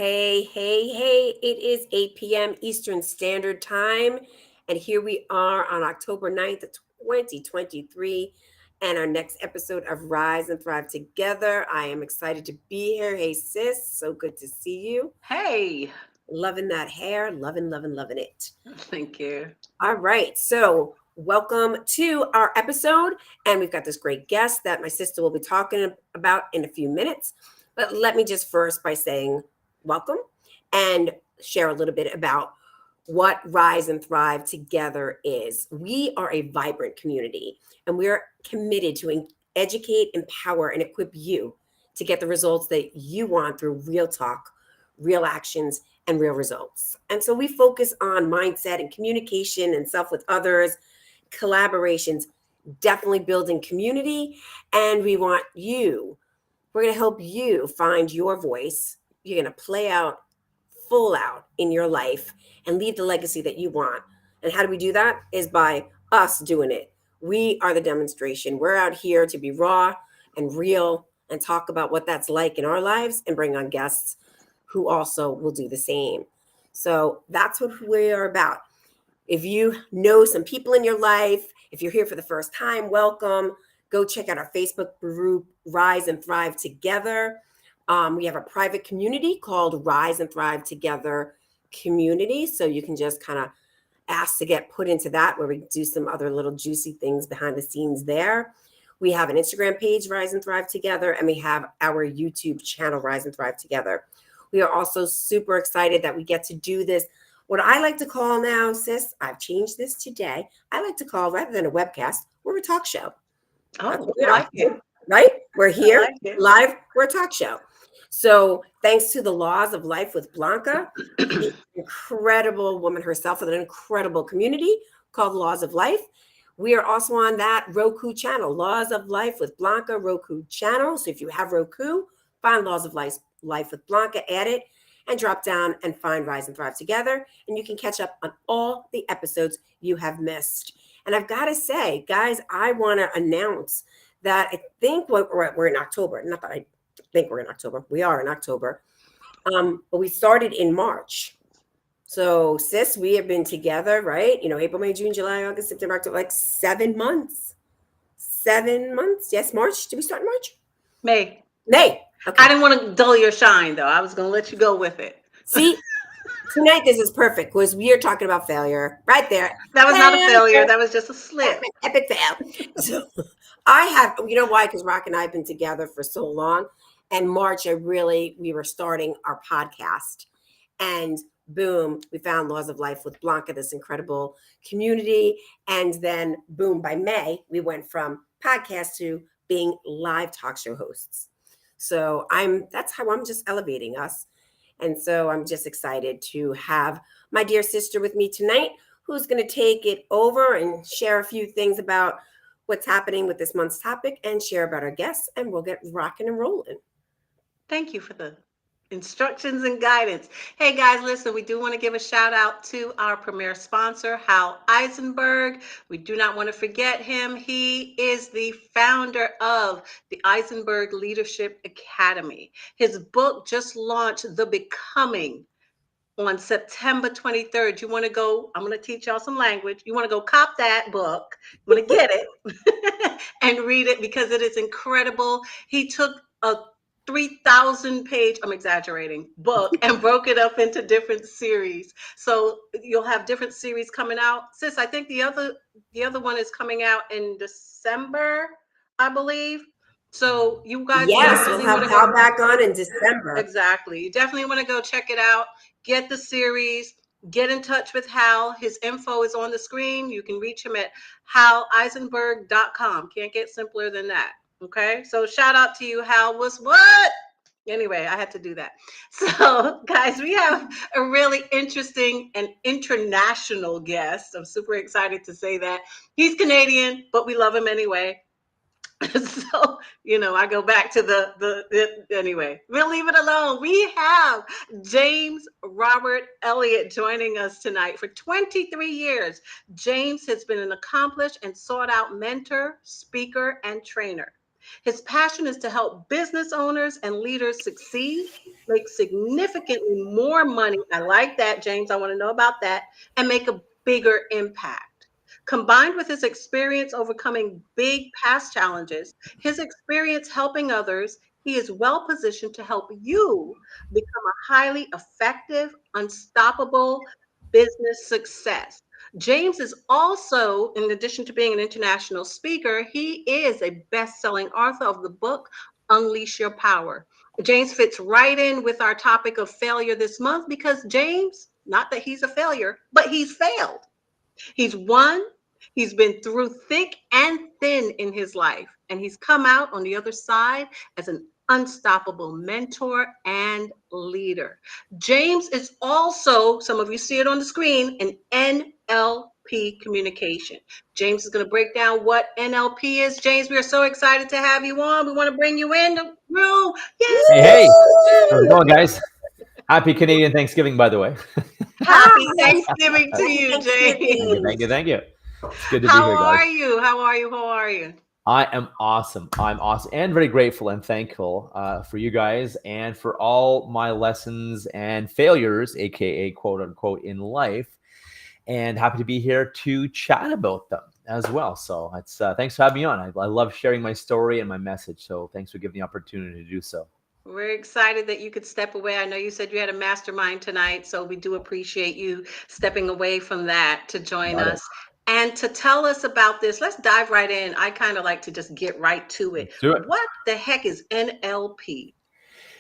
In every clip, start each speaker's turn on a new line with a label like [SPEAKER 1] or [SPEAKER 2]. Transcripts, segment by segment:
[SPEAKER 1] Hey, it is 8 p.m. Eastern Standard Time. And here we are on October 9th, 2023, and our next episode of Rise and Thrive Together. I am excited to be here. Hey, sis, so good to see you.
[SPEAKER 2] Hey,
[SPEAKER 1] Loving that hair, loving it.
[SPEAKER 2] thank you.
[SPEAKER 1] All right, so welcome to our episode. And we've got this great guest that my sister will be talking about in a few minutes. But let me just first by saying welcome and share a little bit about what Rise and Thrive Together is. We are a vibrant community and we're committed to educate, empower, and equip you to get the results that you want through real talk, real actions, and real results. And so we focus on mindset and communication and self with others, collaborations, definitely building community. And we're going to help you find your voice. You're going to play out full out in your life and leave the legacy that you want. And how do we do that? Is by us doing it. We are the demonstration. We're out here to be raw and real and talk about what that's like in our lives and bring on guests who also will do the same. So that's what we are about. If you know some people in your life, if you're here for the first time, welcome. Go check out our Facebook group, Rise and Thrive Together. We have a private community called Rise and Thrive Together Community. So you can just kind of ask to get put into that, where we do some other little juicy things behind the scenes there. We have an Instagram page, Rise and Thrive Together, and we have our YouTube channel, Rise and Thrive Together. We are also super excited that we get to do this. What I like to call now, sis, I've changed this today. I like to call, rather than a webcast, we're a talk show. That's
[SPEAKER 2] Oh,
[SPEAKER 1] what we
[SPEAKER 2] I
[SPEAKER 1] are,
[SPEAKER 2] like it.
[SPEAKER 1] right? We're
[SPEAKER 2] I
[SPEAKER 1] here
[SPEAKER 2] like it.
[SPEAKER 1] live. We're a talk show. So thanks to the Laws of Life with Blanca, the incredible woman herself with an incredible community called Laws of Life. We are also on that Roku channel, Laws of Life with Blanca Roku channel. So if you have Roku, find Laws of Life with Blanca, add it, and drop down and find Rise and Thrive Together. And you can catch up on all the episodes you have missed. And I've got to say, guys, I want to announce that I think we're in October. Not that I think we're in October. We are in October. But we started in March. So, sis, we have been together, right? April, May, June, July, August, September, October, like 7 months. 7 months. Yes, March. Did we start in March?
[SPEAKER 2] May.
[SPEAKER 1] May.
[SPEAKER 2] I
[SPEAKER 1] Okay.
[SPEAKER 2] didn't want to dull your shine, though. I was going to let you go with it.
[SPEAKER 1] See, tonight this is perfect because we are talking about failure right there.
[SPEAKER 2] That was not a failure.
[SPEAKER 1] Failure.
[SPEAKER 2] That was just a slip.
[SPEAKER 1] Epic fail. So I have, you know why? Because Rock and I have been together for so long. And March, we were starting our podcast. And boom, we found Laws of Life with Blanca, this incredible community. And then boom, by May, we went from podcast to being live talk show hosts. So that's how I'm just elevating us. And so I'm just excited to have my dear sister with me tonight, who's going to take it over and share a few things about what's happening with this month's topic and share about our guests, and we'll get rocking and rolling.
[SPEAKER 2] Thank you for the instructions and guidance. Hey guys, listen, we do want to give a shout out to our premier sponsor, Hal Eisenberg. We do not want to forget him. He is the founder of the Eisenberg Leadership Academy. His book just launched, The Becoming, on September 23rd. You want to go, I'm going to teach y'all some language. You want to go cop that book. You want to get it and read it because it is incredible. He took a 3,000 page, I'm exaggerating, book and broke it up into different series. So you'll have different series coming out. Sis, I think the other one is coming out in December, I believe. So you guys
[SPEAKER 1] Yes, we'll
[SPEAKER 2] definitely
[SPEAKER 1] have
[SPEAKER 2] want to
[SPEAKER 1] Hal
[SPEAKER 2] go.
[SPEAKER 1] back on in December.
[SPEAKER 2] Exactly. You definitely want to go check it out. Get the series. Get in touch with Hal. His info is on the screen. You can reach him at haleisenberg.com. Can't get simpler than that. Okay. So shout out to you, Hal. What's what? Anyway, I had to do that. So, guys, we have a really interesting and international guest. I'm super excited to say that. He's Canadian, but we love him anyway. So I go back to anyway, we'll leave it alone. We have James Robert Elliot joining us tonight. For 23 years, James has been an accomplished and sought out mentor, speaker, and trainer. His passion is to help business owners and leaders succeed, make significantly more money. I like that, James. I want to know about that, and make a bigger impact. Combined with his experience overcoming big past challenges, his experience helping others, he is well positioned to help you become a highly effective, unstoppable business success. James is also, in addition to being an international speaker, he is a best-selling author of the book Unleash Your Power. James fits right in with our topic of failure this month because James, not that he's a failure, but he's failed. He's won, he's been through thick and thin in his life, and he's come out on the other side as an unstoppable mentor and leader. James is also, some of you see it on the screen, an NLP communication. James is going to break down what NLP is. James, we are so excited to have you on. We want to bring you in the room. Yes.
[SPEAKER 3] Hey, how's it going, guys? Happy Canadian Thanksgiving, by the way.
[SPEAKER 2] Happy
[SPEAKER 1] Hi.
[SPEAKER 2] Thanksgiving to you,
[SPEAKER 1] Thanksgiving.
[SPEAKER 2] James.
[SPEAKER 3] Thank you. It's good to be
[SPEAKER 2] How
[SPEAKER 3] here,
[SPEAKER 2] are
[SPEAKER 3] guys.
[SPEAKER 2] you? How are you? How are you?
[SPEAKER 3] I am awesome. I'm awesome and very grateful and thankful for you guys and for all my lessons and failures, aka quote unquote, in life. And happy to be here to chat about them as well. So it's thanks for having me on. I love sharing my story and my message. So thanks for giving the opportunity to do so.
[SPEAKER 2] We're excited that you could step away. I know you said you had a mastermind tonight, so we do appreciate you stepping away from that to join
[SPEAKER 3] Got it.
[SPEAKER 2] us. And to tell us about this, let's dive right in. I kind of like to just get right to it.
[SPEAKER 3] Let's do it.
[SPEAKER 2] What the heck is NLP?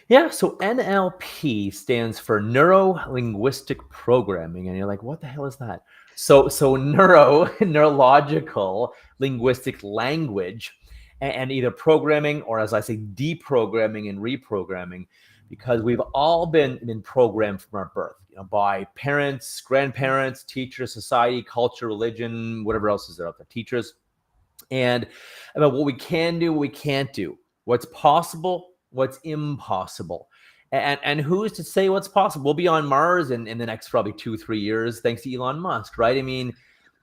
[SPEAKER 3] Yeah, so NLP stands for Neuro Linguistic Programming, and you're like, what the hell is that? So neurological linguistic language, and either programming or, as I say, deprogramming and reprogramming, because we've all been programmed from our birth, by parents, grandparents, teachers, society, culture, religion, whatever else is there out there, teachers, and about what we can do, what we can't do, what's possible, what's impossible. And who's to say what's possible? We'll be on Mars in the next probably 2-3 years, thanks to Elon Musk, right? I mean,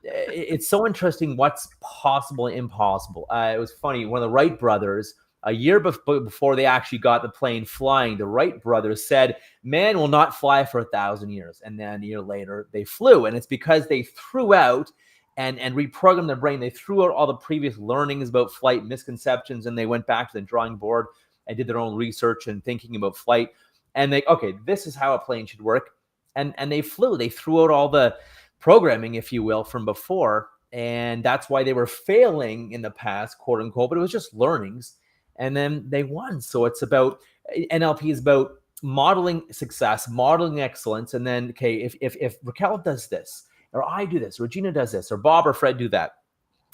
[SPEAKER 3] it's so interesting what's possible and impossible. It was funny. One of the Wright brothers, a year before they actually got the plane flying, the Wright brothers said, man will not fly for 1,000 years. And then a year later, they flew. And it's because they threw out and reprogrammed their brain. They threw out all the previous learnings about flight, misconceptions, and they went back to the drawing board and did their own research and thinking about flight. And okay, this is how a plane should work. And they flew. They threw out all the programming, if you will, from before. And that's why they were failing in the past, quote unquote, but it was just learnings. And then they won. So it's about, NLP is about modeling success, modeling excellence. And then, okay, if Raquel does this, or I do this, Regina does this, or Bob or Fred do that,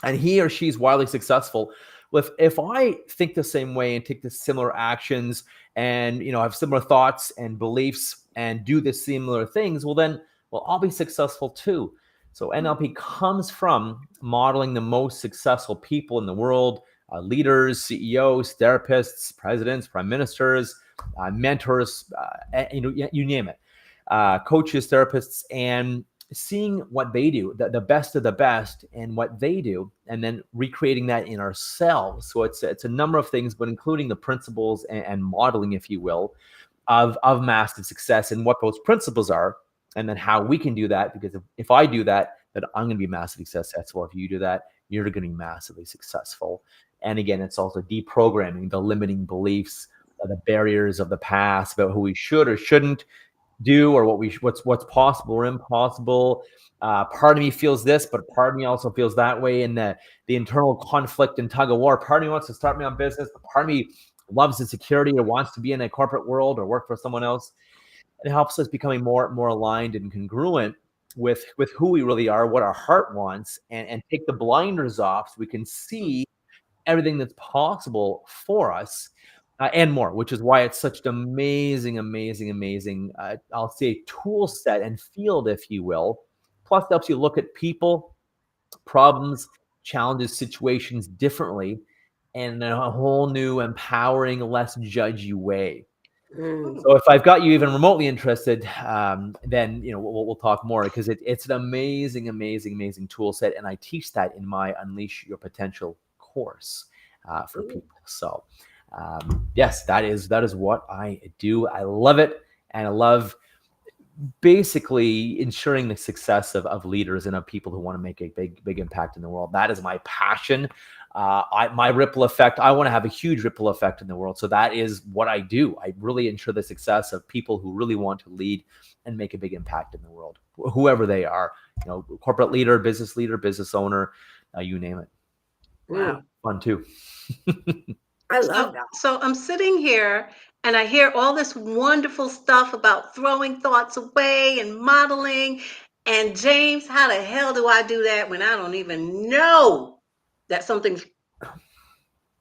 [SPEAKER 3] and he or she's wildly successful. If I think the same way and take the similar actions and have similar thoughts and beliefs and do the similar things, well, I'll be successful too. So NLP comes from modeling the most successful people in the world, leaders, CEOs, therapists, presidents, prime ministers, mentors, you name it, coaches, therapists, and seeing what they do, the best of the best, and what they do, and then recreating that in ourselves. So it's a number of things, but including the principles and modeling, if you will, of massive success and what those principles are, and then how we can do that. Because if I do that, then I'm going to be massively successful. If you do that, you're going to be massively successful. And again, it's also deprogramming the limiting beliefs, the barriers of the past about who we should or shouldn't do, or what's possible or impossible. Part of me feels this, but part of me also feels that way. And the internal conflict and tug of war. Part of me wants to start my own business, but part of me loves the security or wants to be in a corporate world or work for someone else. It helps us becoming more aligned and congruent with who we really are, what our heart wants, and take the blinders off so we can see everything that's possible for us. And more, which is why it's such an amazing, I'll say, tool set and field, if you will. Plus, it helps you look at people, problems, challenges, situations differently, and in a whole new, empowering, less judgy way. So if I've got you even remotely interested, then we'll talk more, because it's an amazing tool set, and I teach that in my Unleash Your Potential course. for people. So yes, that is what I do. I love it, and I love basically ensuring the success of leaders and of people who want to make a big impact in the world. That is my passion. My ripple effect, I want to have a huge ripple effect in the world. So that is what I do. I really ensure the success of people who really want to lead and make a big impact in the world, whoever they are, corporate leader, business owner, you name it.
[SPEAKER 2] Wow.
[SPEAKER 3] Fun too.
[SPEAKER 1] I love that.
[SPEAKER 2] So I'm sitting here and I hear all this wonderful stuff about throwing thoughts away and modeling. And James, how the hell do I do that when I don't even know that something's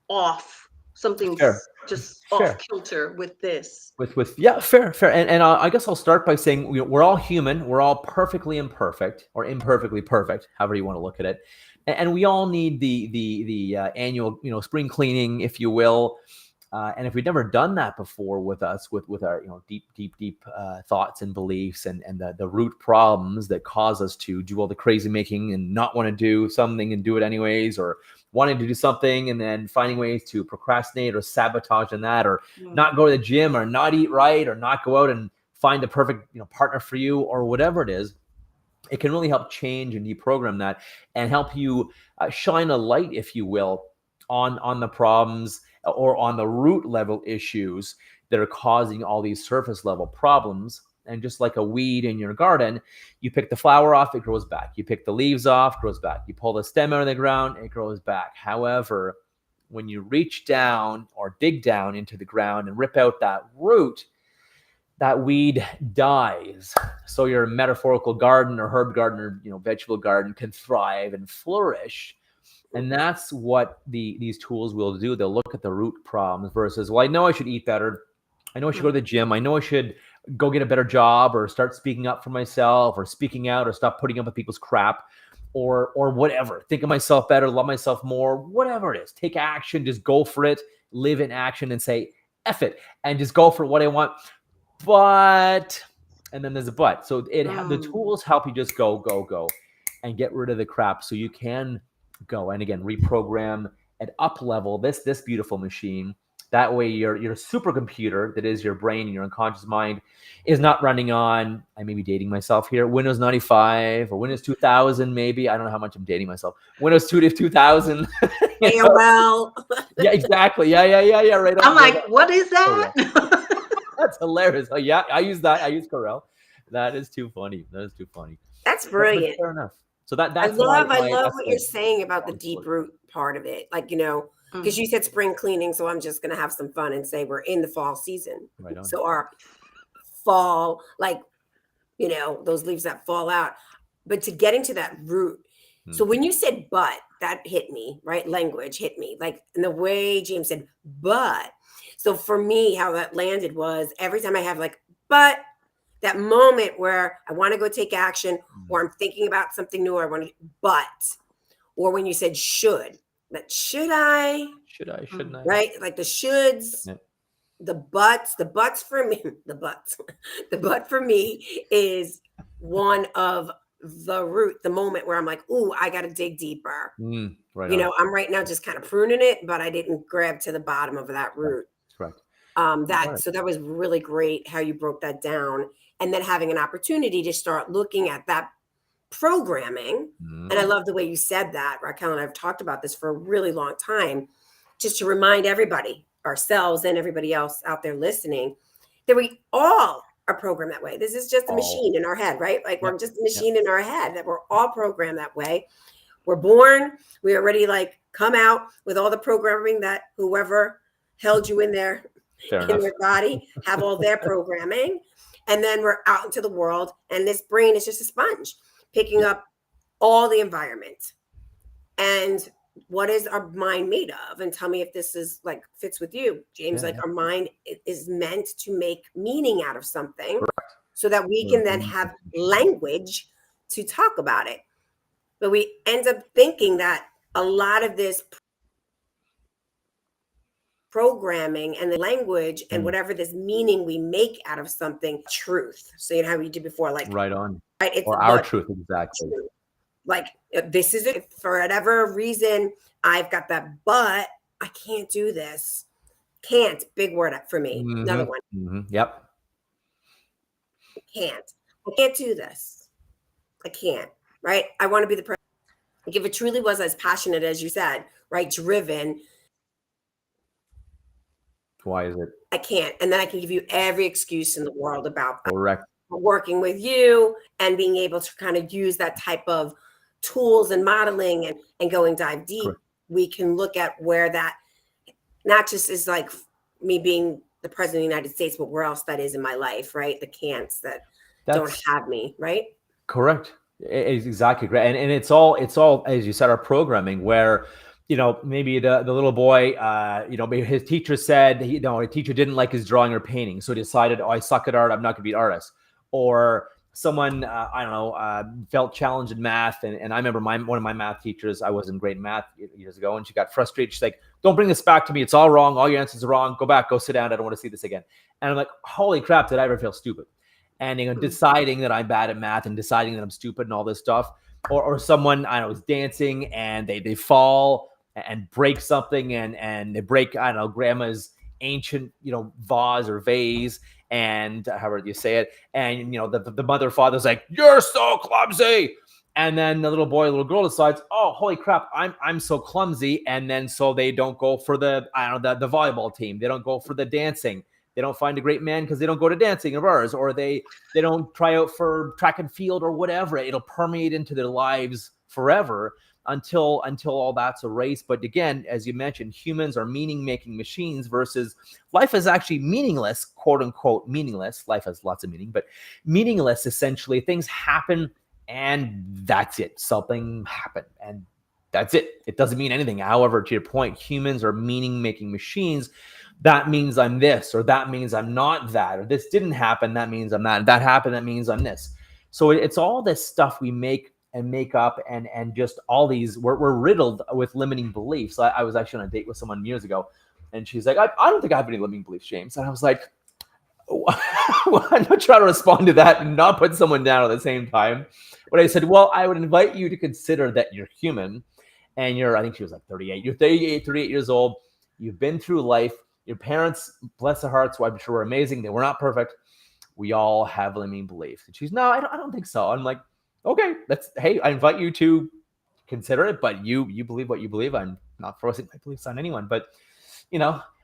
[SPEAKER 2] off? Something's
[SPEAKER 3] Fair.
[SPEAKER 2] just
[SPEAKER 3] Fair.
[SPEAKER 2] off kilter with this.
[SPEAKER 3] Yeah, fair. And I guess I'll start by saying we're all human. We're all perfectly imperfect or imperfectly perfect, however you want to look at it. And we all need the annual, spring cleaning, if you will. And if we've never done that before with us, with our deep thoughts and beliefs and the root problems that cause us to do all the crazy making and not want to do something and do it anyways, or wanting to do something and then finding ways to procrastinate or sabotage in that, or not go to the gym, or not eat right, or not go out and find the perfect partner for you, or whatever it is. It can really help change and deprogram that and help you shine a light, if you will, on the problems or on the root level issues that are causing all these surface level problems. And just like a weed in your garden, you pick the flower off, it grows back. You pick the leaves off, it grows back. You pull the stem out of the ground, it grows back. However, when you reach down or dig down into the ground and rip out that root, that weed dies. So your metaphorical garden or herb garden or vegetable garden can thrive and flourish. And that's what these tools will do. They'll look at the root problems versus, well, I know I should eat better. I know I should go to the gym. I know I should go get a better job or start speaking up for myself or speaking out or stop putting up with people's crap or whatever. Think of myself better, love myself more, whatever it is. Take action, just go for it, live in action and say, F it, and just go for what I want. But, and then there's a but. So the tools help you just go and get rid of the crap so you can go and again reprogram and up level this beautiful machine. That way your supercomputer that is your brain and your unconscious mind is not running on, I may be dating myself here, Windows 95 or Windows 2000 maybe. I don't know how much I'm dating myself. Windows 2000.
[SPEAKER 1] AOL.
[SPEAKER 3] Yeah, exactly. Yeah. Right on.
[SPEAKER 2] I'm like, what is that?
[SPEAKER 3] That's hilarious. Oh, yeah, I use that. I use Corel. That is too funny.
[SPEAKER 1] That's brilliant.
[SPEAKER 3] But fair enough. So that's
[SPEAKER 1] I love what you're saying about the deep root part of it. Like, because you said spring cleaning, so I'm just going to have some fun and say we're in the fall season.
[SPEAKER 3] Right on.
[SPEAKER 1] So our fall, those leaves that fall out. But to getting to that root. So when you said but, that hit me, right? Language hit me. Like in the way James said, but. So for me, how that landed was every time I have but, that moment where I want to go take action or I'm thinking about something new or I want to, but, or when you said should, that should I?
[SPEAKER 3] Shouldn't I?
[SPEAKER 1] Right? Like the shoulds, the buts for me, the but for me is one of the root, the moment where I'm like, ooh, I got to dig deeper.
[SPEAKER 3] Right.
[SPEAKER 1] I'm right now just kind of pruning it, but I didn't grab to the bottom of that root.
[SPEAKER 3] Correct.
[SPEAKER 1] So that was really great how you broke that down. And then having an opportunity to start looking at that programming. And I love the way you said that. Raquel and I have talked about this for a really long time, just to remind everybody, ourselves and everybody else out there listening, that we all are programmed that way. This is just a machine in our head, right? Like we're just a machine in our head, that we're all programmed that way. We're born, we already come out with all the programming that whoever held you in their body have all their programming. And then we're out into the world, and this brain is just a sponge picking up all the environment. And what is our mind made of? And tell me if this is fits with you, James. Our mind is meant to make meaning out of something. Correct. So that we can then have language to talk about it. But we end up thinking that a lot of this programming and the language and whatever this meaning we make out of something, truth. So how we did before,
[SPEAKER 3] right on.
[SPEAKER 1] Right? It's
[SPEAKER 3] or our truth, exactly.
[SPEAKER 1] Truth. This is it. For whatever reason, I've got that, but I can't do this. Can't, big word for me. Another one.
[SPEAKER 3] Yep.
[SPEAKER 1] I can't do this. I can't, right? I want to be the person. Like if it truly was as passionate as you said, right? Driven.
[SPEAKER 3] Why is it?
[SPEAKER 1] I can't. And then I can give you every excuse in the world about
[SPEAKER 3] Correct.
[SPEAKER 1] working with you and being able to kind of use that type of tools and modeling and going dive deep.
[SPEAKER 3] Correct.
[SPEAKER 1] We can look at where that not just is like me being the president of the United States, but where else that is in my life, right? The can'ts that don't have me, right?
[SPEAKER 3] Correct. It's exactly great. And it's all, as you said, our programming where, maybe the little boy, maybe his teacher said, his teacher didn't like his drawing or painting. So he decided, I suck at art. I'm not going to be an artist. Or someone, felt challenged in math. And I remember one of my math teachers, I wasn't great in math years ago, and she got frustrated. She's like, don't bring this back to me. It's all wrong. All your answers are wrong. Go back, go sit down. I don't want to see this again. And I'm like, holy crap, did I ever feel stupid? And deciding that I'm bad at math and deciding that I'm stupid and all this stuff. Or someone, is dancing and they fall and break something and they break, grandma's ancient, vase or vase, and however you say it. And, the mother or father's like, you're so clumsy. And then the little boy, little girl decides, oh, holy crap, I'm so clumsy. And then so they don't go for the volleyball team. They don't go for the dancing. They don't find a great man because they don't go to dancing or bars, or they don't try out for track and field or whatever. It'll permeate into their lives forever until all that's erased. But again, as you mentioned, humans are meaning-making machines versus life is actually meaningless, quote unquote meaningless. Life has lots of meaning, but meaningless, essentially. Things happen and that's it. Something happened and that's it. It doesn't mean anything. However, to your point, humans are meaning-making machines. That means I'm this, or that means I'm not that, or this didn't happen. That means I'm that. That happened. That means I'm this. So it's all this stuff we make up and just all these, we're riddled with limiting beliefs. I was actually on a date with someone years ago and she's like, I don't think I have any limiting beliefs, James. And I was like, well, I'm not trying to respond to that and not put someone down at the same time. But I said, well, I would invite you to consider that you're human and I think she was like 38. You're 38 years old. You've been through life. Your parents, bless their hearts, I'm sure were amazing. They were not perfect. We all have limiting beliefs. And she's, no, I don't think so. I'm like, okay, hey, I invite you to consider it, but you believe what you believe. I'm not forcing my beliefs on anyone, but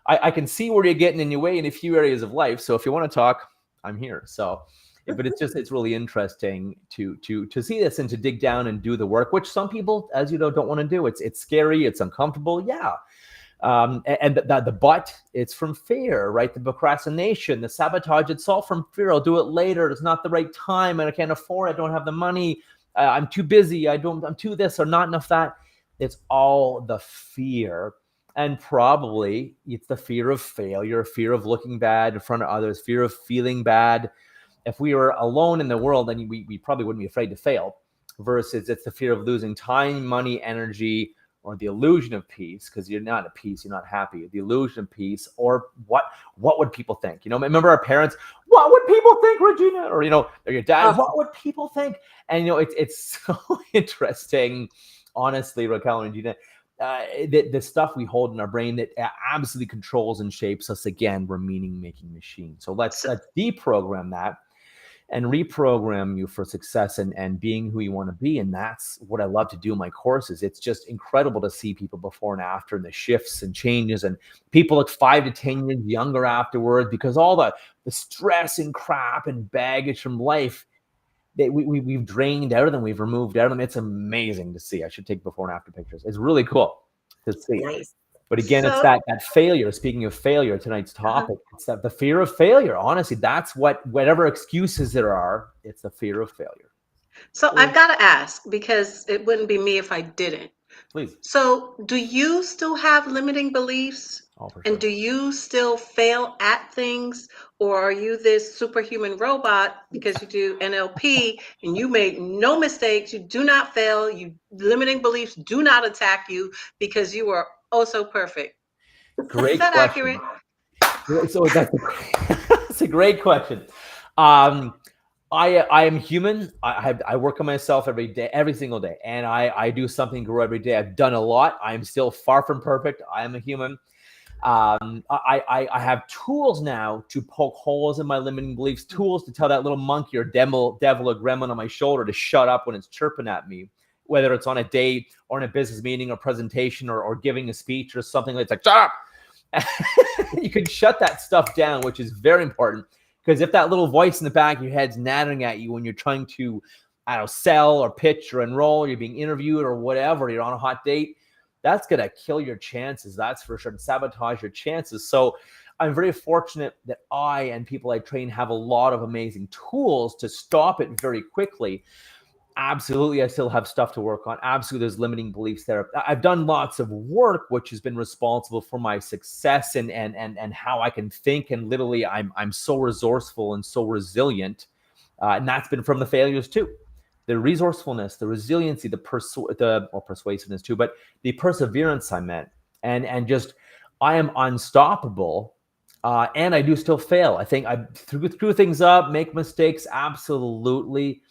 [SPEAKER 3] I can see where you're getting in your way in a few areas of life. So if you want to talk, I'm here. So, but it's really interesting to see this and to dig down and do the work, which some people, as you know, don't want to do. It's scary. It's uncomfortable. Yeah. And the but, it's from fear, right? The procrastination, the sabotage, it's all from fear. I'll do it later. It's not the right time and I can't afford it. I don't have the money. I'm too busy. I'm too this or not enough that. It's all the fear. And probably it's the fear of failure, fear of looking bad in front of others, fear of feeling bad. If we were alone in the world, then we probably wouldn't be afraid to fail, versus it's the fear of losing time, money, energy, or the illusion of peace, because you're not at peace, you're not happy. The illusion of peace, or what would people think? Remember our parents, what would people think, Regina? Or, or your dad, what would people think? And, it's so interesting, honestly, Raquel and Regina, the stuff we hold in our brain that absolutely controls and shapes us. Again, we're meaning-making machines. So let's deprogram that and reprogram you for success and being who you want to be. And that's what I love to do in my courses. It's just incredible to see people before and after, and the shifts and changes, and people look 5 to 10 years younger afterwards, because all the stress and crap and baggage from life that we've drained out of them, we've removed out of them. It's amazing to see. I should take before and after pictures. It's really cool to see.
[SPEAKER 1] Nice.
[SPEAKER 3] But again, it's that failure. Speaking of failure, tonight's topic, it's the fear of failure. Honestly, that's whatever excuses there are, it's the fear of failure.
[SPEAKER 2] So I've got to ask, because it wouldn't be me if I didn't.
[SPEAKER 3] Please.
[SPEAKER 2] So do you still have limiting beliefs?
[SPEAKER 3] Oh, for sure.
[SPEAKER 2] And do you still fail at things? Or are you this superhuman robot because you do NLP and you made no mistakes, you do not fail, limiting beliefs do not attack you because you are oh so perfect?
[SPEAKER 3] Great
[SPEAKER 2] Is that
[SPEAKER 3] question.
[SPEAKER 2] accurate?
[SPEAKER 3] So that's a great question. I am human. I work on myself every day, every single day, and I do something to grow every day. I've done a lot. I am still far from perfect. I am a human. I have tools now to poke holes in my limiting beliefs, tools to tell that little monkey or devil or gremlin on my shoulder to shut up when it's chirping at me, whether it's on a date or in a business meeting or presentation or giving a speech or something like that. Shut up. You can shut that stuff down, which is very important, because if that little voice in the back of your head's nattering at you when you're trying to, I don't know, sell or pitch or enroll, you're being interviewed or whatever, you're on a hot date, that's going to kill your chances. That's for sure. And sabotage your chances. So I'm very fortunate that I and people I train have a lot of amazing tools to stop it very quickly. Absolutely, I still have stuff to work on. Absolutely, there's limiting beliefs there. I've done lots of work, which has been responsible for my success and how I can think. And literally, I'm so resourceful and so resilient, and that's been from the failures too. The resourcefulness, the resiliency, the persuasiveness too, but the perseverance I meant, and just I am unstoppable, and I do still fail. I think I screw things up, make mistakes, absolutely.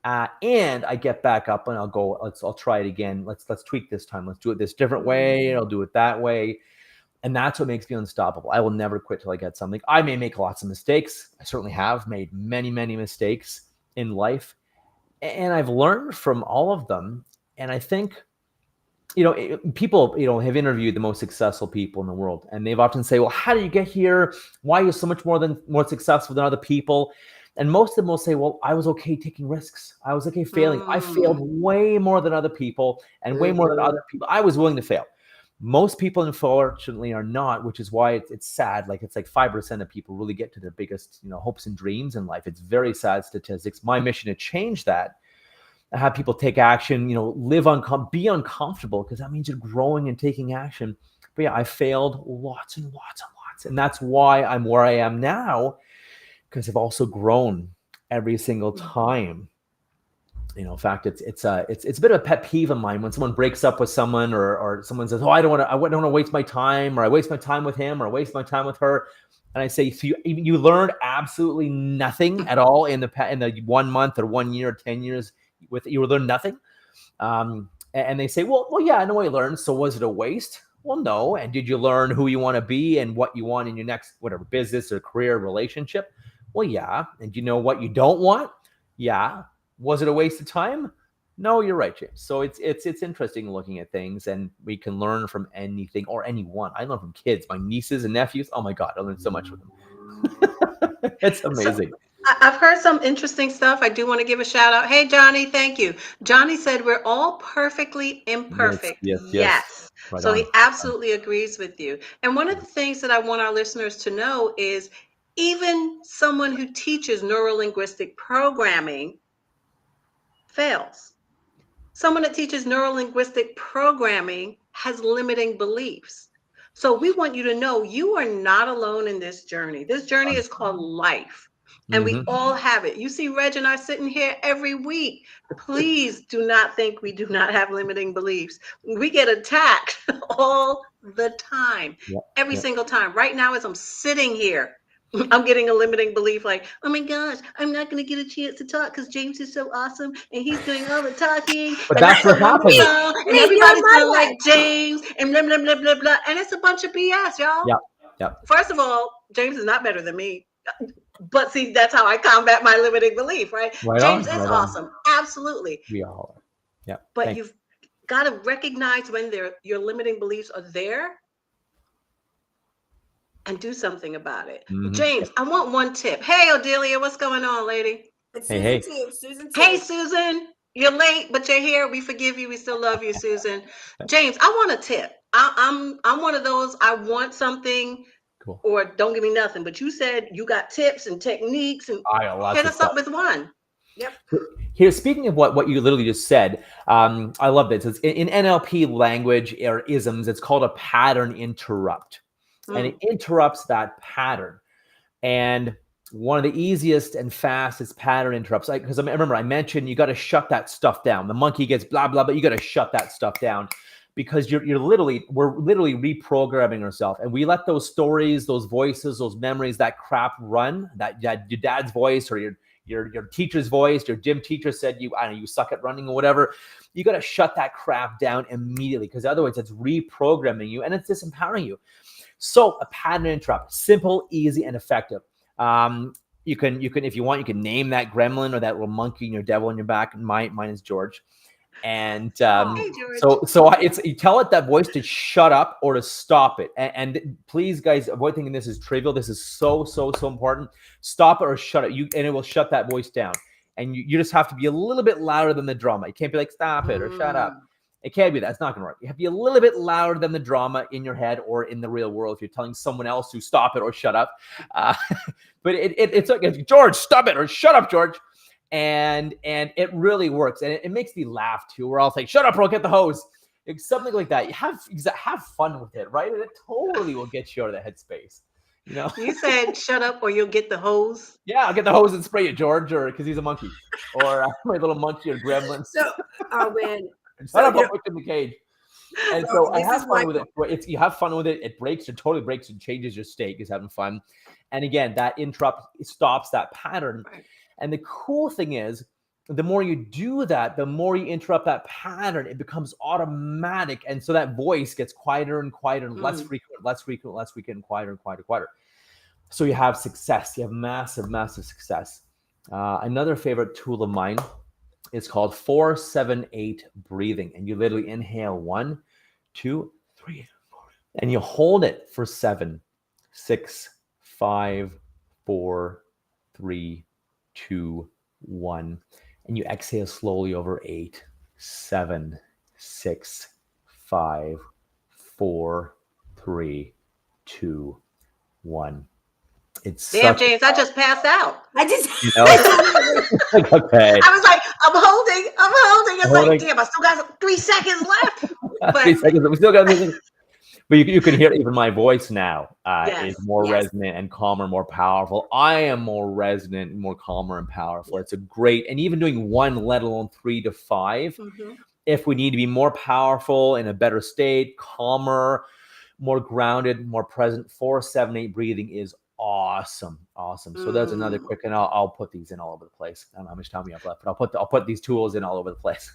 [SPEAKER 3] And I get back up and I'll go, I'll try it again. Let's tweak this time. Let's do it this different way. I'll do it that way. And that's what makes me unstoppable. I will never quit till I get something. I may make lots of mistakes. I certainly have made many, many mistakes in life. And I've learned from all of them. And I think, people, have interviewed the most successful people in the world. And they've often say, well, how do you get here? Why are you so much more successful than other people? And most of them will say, well, I was okay taking risks. I was okay failing. I failed way more than other people and way more than other people. I was willing to fail. Most people, unfortunately, are not, which is why it's sad. Like, it's like 5% of people really get to their biggest, hopes and dreams in life. It's very sad statistics. My mission to change that, have people take action, be uncomfortable, because that means you're growing and taking action. But yeah, I failed lots and lots and lots. And that's why I'm where I am now, because I've also grown every single time. In fact, it's a bit of a pet peeve of mine when someone breaks up with someone or someone says, oh, I don't want to waste my time, or I waste my time with him, or I waste my time with her. And I say, so you learned absolutely nothing at all in the 1 month or 1 year or 10 years you learned nothing. And they say, well, yeah, I know I learned. So was it a waste? Well, no. And did you learn who you want to be and what you want in your next, whatever, business or career, relationship? Well, yeah. And you know what you don't want? Yeah. Was it a waste of time? No, you're right, James. So it's interesting looking at things, and we can learn from anything or anyone. I learn from kids, my nieces and nephews. Oh my God, I learned so much with them. It's amazing.
[SPEAKER 2] So, I've heard some interesting stuff. I do want to give a shout out. Hey, Johnny, thank you. Johnny said we're all perfectly imperfect. Yes.
[SPEAKER 3] Right
[SPEAKER 2] So
[SPEAKER 3] on.
[SPEAKER 2] he absolutely agrees with you. And one of the things that I want our listeners to know is even someone who teaches neuro-linguistic programming fails. Someone that teaches neuro-linguistic programming has limiting beliefs. So we want you to know you are not alone in this journey. This journey is called life. And we all have it. You see Reg and I sitting here every week. Please do not think we do not have limiting beliefs. We get attacked all the time, every single time. Right now, as I'm sitting here, I'm getting a limiting belief like, oh my gosh, I'm not going to get a chance to talk because James is so awesome and he's doing all the talking.
[SPEAKER 3] But that's what happens.
[SPEAKER 2] And everybody's going to like James and blah, blah, blah, blah, blah. And it's a bunch of BS, y'all.
[SPEAKER 3] Yep.
[SPEAKER 2] First of all, James is not better than me. But see, that's how I combat my limiting belief, right? James is awesome. Absolutely.
[SPEAKER 3] We all are. Yeah.
[SPEAKER 2] But you've got to recognize when your limiting beliefs are there and do something about it. James, I want one tip. Hey, Odelia, what's going on, lady?
[SPEAKER 1] It's
[SPEAKER 3] Hey.
[SPEAKER 1] Susan too.
[SPEAKER 2] Hey, Susan. You're late, but you're here. We forgive you. We still love you, Susan. James, I want a tip. I'm one of those, I want something.
[SPEAKER 3] Cool.
[SPEAKER 2] Or don't give me nothing. But you said you got tips and techniques, and hit us up with one.
[SPEAKER 1] Yep.
[SPEAKER 3] Here, speaking of what you literally just said, I love this. It's in NLP language or isms, it's called a pattern interrupt. And it interrupts that pattern. And one of the easiest and fastest pattern interrupts, because I remember I mentioned you got to shut that stuff down. The monkey gets blah, blah, but you got to shut that stuff down. Because we're literally reprogramming ourselves, and we let those stories, those voices, those memories, that crap run. That your dad's voice or your your teacher's voice, your gym teacher said I don't know, you suck at running or whatever. You got to shut that crap down immediately, because otherwise it's reprogramming you and it's disempowering you. So a pattern interrupt, simple, easy, and effective. You can, if you want, you can name that gremlin or that little monkey and your devil in your back. Mine is George. And
[SPEAKER 2] Hey, George.
[SPEAKER 3] you tell it, that voice, to shut up or to stop it. And please, guys, avoid thinking this is trivial. This is so important. Stop it or shut it. And it will shut that voice down. And you just have to be a little bit louder than the drama. You can't be like, stop it or shut up. It can't be that. It's not going to work. You have to be a little bit louder than the drama in your head or in the real world if you're telling someone else to stop it or shut up. But it's like, George, stop it, or shut up, George. And it really works. And it makes me laugh too. We're all saying, shut up or I'll get the hose. It's something like that. You have fun with it, right? And it totally will get you out of the headspace. You know,
[SPEAKER 2] You said shut up or you'll get the hose.
[SPEAKER 3] yeah, I'll get the hose and spray you, George, or because he's a monkey, or my little monkey or gremlin.
[SPEAKER 1] So when
[SPEAKER 3] Shut up, I'll put you in the cage. And so I
[SPEAKER 1] this
[SPEAKER 3] have
[SPEAKER 1] is
[SPEAKER 3] fun
[SPEAKER 1] my-
[SPEAKER 3] with it. You have fun with it. It totally breaks and changes your state. Is having fun. And again, that interrupt stops that pattern.
[SPEAKER 2] Right.
[SPEAKER 3] And the cool thing is, the more you do that, the more you interrupt that pattern, it becomes automatic. And so that voice gets quieter and quieter and less frequent, and quieter. So you have success. You have massive success. Another favorite tool of mine is called 4-7-8 breathing. And you literally inhale 1, 2, 3, 4, and you hold it for 7, 6, 5, 4, 3, 2, 1. And you exhale slowly over 8, 7, 6, 5, 4, 3, 2, 1. It's
[SPEAKER 2] Damn, James, I just passed out.
[SPEAKER 1] I just
[SPEAKER 3] like, okay.
[SPEAKER 2] I was like, I'm holding. It's
[SPEAKER 3] Holding.
[SPEAKER 2] like, damn, I still got 3 seconds left. But
[SPEAKER 3] 3 seconds. We still got anything. But you can hear even my voice now
[SPEAKER 2] Yes,
[SPEAKER 3] is more
[SPEAKER 1] yes.
[SPEAKER 3] resonant and calmer, more powerful. I am more resonant, more calmer and powerful. It's a great, and even doing 1, let alone 3 to 5, if we need to be more powerful, in a better state, calmer, more grounded, more present, 4-7-8 breathing is awesome. So that's another quick, and I'll put these in all over the place. I don't know how much time we have left, but I'll put these tools in all over the place.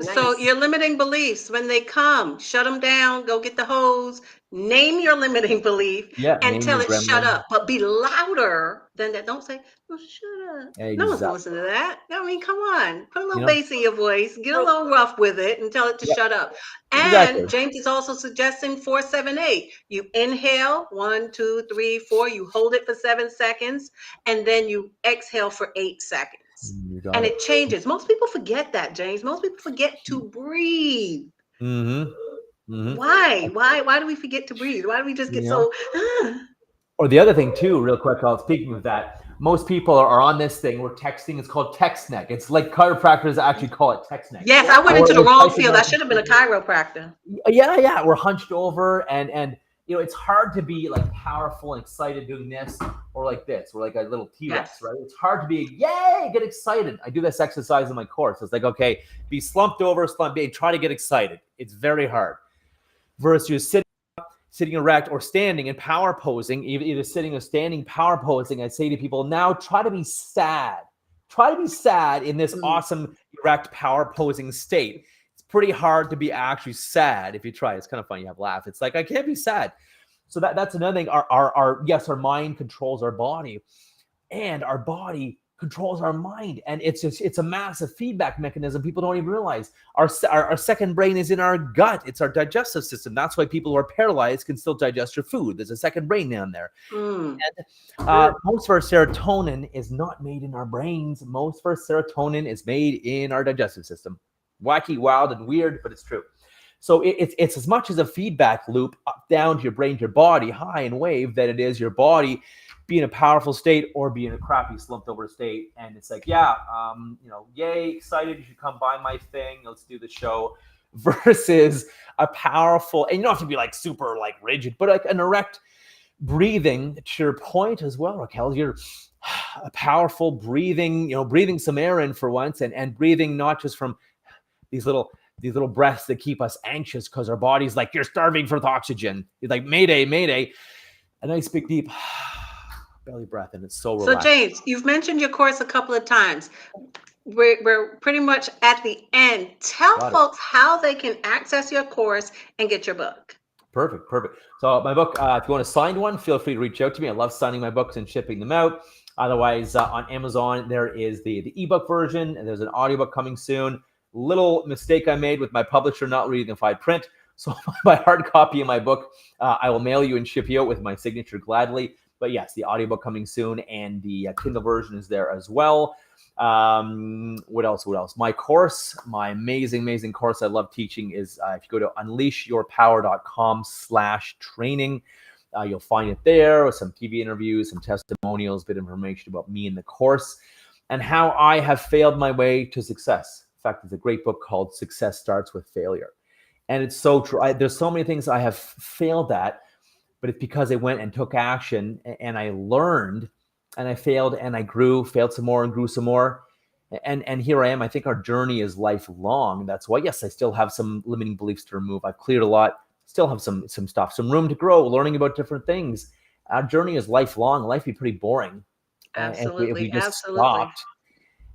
[SPEAKER 2] So
[SPEAKER 1] Nice.
[SPEAKER 2] your limiting beliefs, when they come, shut them down, go get the hose, name your limiting belief,
[SPEAKER 3] Yeah,
[SPEAKER 2] and
[SPEAKER 3] name
[SPEAKER 2] tell
[SPEAKER 3] your
[SPEAKER 2] it shut
[SPEAKER 3] gremlin.
[SPEAKER 2] up, but be louder than that. Don't say, oh, shut up. No one's
[SPEAKER 3] Exactly.
[SPEAKER 2] listening to that. I mean, come on. Put a little
[SPEAKER 3] You know?
[SPEAKER 2] bass in your voice, get a little rough with it, and tell it to
[SPEAKER 3] Yeah.
[SPEAKER 2] shut up. And
[SPEAKER 3] Exactly.
[SPEAKER 2] James is also suggesting 4-7-8. You inhale 1, 2, 3, 4. You hold it for 7 seconds, and then you exhale for 8 seconds.
[SPEAKER 3] You got
[SPEAKER 2] And
[SPEAKER 3] it.
[SPEAKER 2] it changes. Most people forget that, James. Most people forget to breathe. Why? Why do we forget to breathe? Why do we just get so?
[SPEAKER 3] Or the other thing too, real quick, speaking of that, most people are on this thing. We're texting. It's called text neck. It's like chiropractors actually call it text neck.
[SPEAKER 2] Yes, I went into the
[SPEAKER 3] We're
[SPEAKER 2] wrong
[SPEAKER 3] typing
[SPEAKER 2] field. I
[SPEAKER 3] out-
[SPEAKER 2] should have been a chiropractor.
[SPEAKER 3] Yeah. We're hunched over, and you know, it's hard to be like powerful and excited doing this or like this. We're like a little T-Rex,
[SPEAKER 2] Yes.
[SPEAKER 3] right? It's hard to be, yay, get excited. I do this exercise in my course. It's like, okay, be slumped over, try to get excited. It's very hard. Versus sitting erect or standing and power posing, either sitting or standing power posing. I say to people, now try to be sad. Try to be sad in this awesome erect power posing state. It's pretty hard to be actually sad if you try. It's kind of funny. You have laugh. It's like, I can't be sad. So that's another thing. Our mind controls our body, and our body controls our mind. And it's a massive feedback mechanism. People don't even realize our second brain is in our gut. It's our digestive system. That's why people who are paralyzed can still digest your food. There's a second brain down there. And most of our serotonin is not made in our brains. Most of our serotonin is made in our digestive system. Wacky, wild, and weird, but it's true. So it's as much as a feedback loop up, down to your brain, to your body, high and wave, that it is your body be in a powerful state or be in a crappy slumped over state. And it's like, yeah, yay, excited, you should come by my thing, let's do the show, versus a powerful, and you don't have to be like super like rigid, but like an erect breathing, to your point as well, Raquel. You're a powerful breathing, breathing some air in for once, and breathing not just from these little breaths that keep us anxious because our body's like, you're starving for the oxygen. You're like, mayday, mayday. A nice big deep belly breath, and it's so
[SPEAKER 2] So
[SPEAKER 3] relaxing.
[SPEAKER 2] James, you've mentioned your course a couple of times. We're pretty much at the end. Tell
[SPEAKER 3] Got it.
[SPEAKER 2] folks how they can access your course and get your book.
[SPEAKER 3] Perfect. So my book, if you want a signed one, feel free to reach out to me. I love signing my books and shipping them out. Otherwise, on Amazon, there is the ebook version, and there's an audiobook coming soon. Little mistake I made with my publisher not reading the fine print. So my hard copy of my book, I will mail you and ship you out with my signature gladly. But yes, the audiobook coming soon, and the Kindle version is there as well. What else? My course, my amazing course I love teaching is if you go to unleashyourpower.com/training, you'll find it there with some TV interviews, some testimonials, bit of information about me and the course and how I have failed my way to success. In fact, there's a great book called Success Starts with Failure. And it's so true. There's so many things I have failed at, but it's because I went and took action and I learned and I failed and I grew, failed some more and grew some more. And here I am. I think our journey is lifelong. That's why, yes, I still have some limiting beliefs to remove. I've cleared a lot, still have some stuff, some room to grow, learning about different things. Our journey is lifelong. Life would be pretty boring if we just stopped.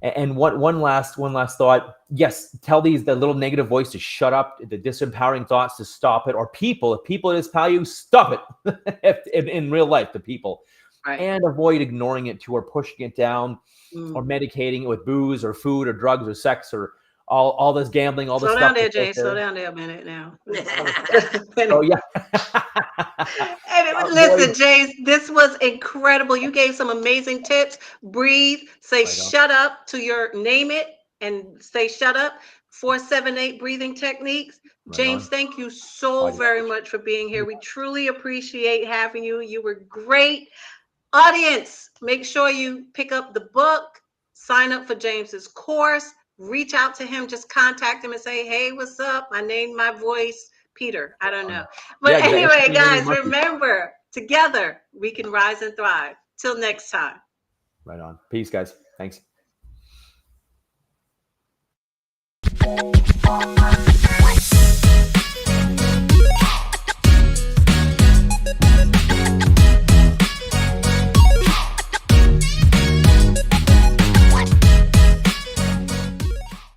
[SPEAKER 3] And one last thought. Yes, tell the little negative voice to shut up, the disempowering thoughts to stop it, or if people disempower you, stop it. in real life, the people. Right. And avoid ignoring it too, or pushing it down, or medicating it with booze or food or drugs or sex or all this gambling, all this stuff.
[SPEAKER 2] Slow down there, Jay. Slow down there a minute now.
[SPEAKER 3] Oh yeah.
[SPEAKER 2] Listen, James, this was incredible. You gave some amazing tips. Breathe. Say shut up to your name it and say shut up. 4-7-8 breathing techniques. Right James, on. Thank you so very much for being here. We truly appreciate having you. You were great. Audience, make sure you pick up the book, sign up for James's course, reach out to him, just contact him and say, hey, what's up? My name, my voice, Peter. I don't know. But yeah, anyway, guys, remember, together we can rise and thrive. Till next time.
[SPEAKER 3] Right on. Peace, guys. Thanks.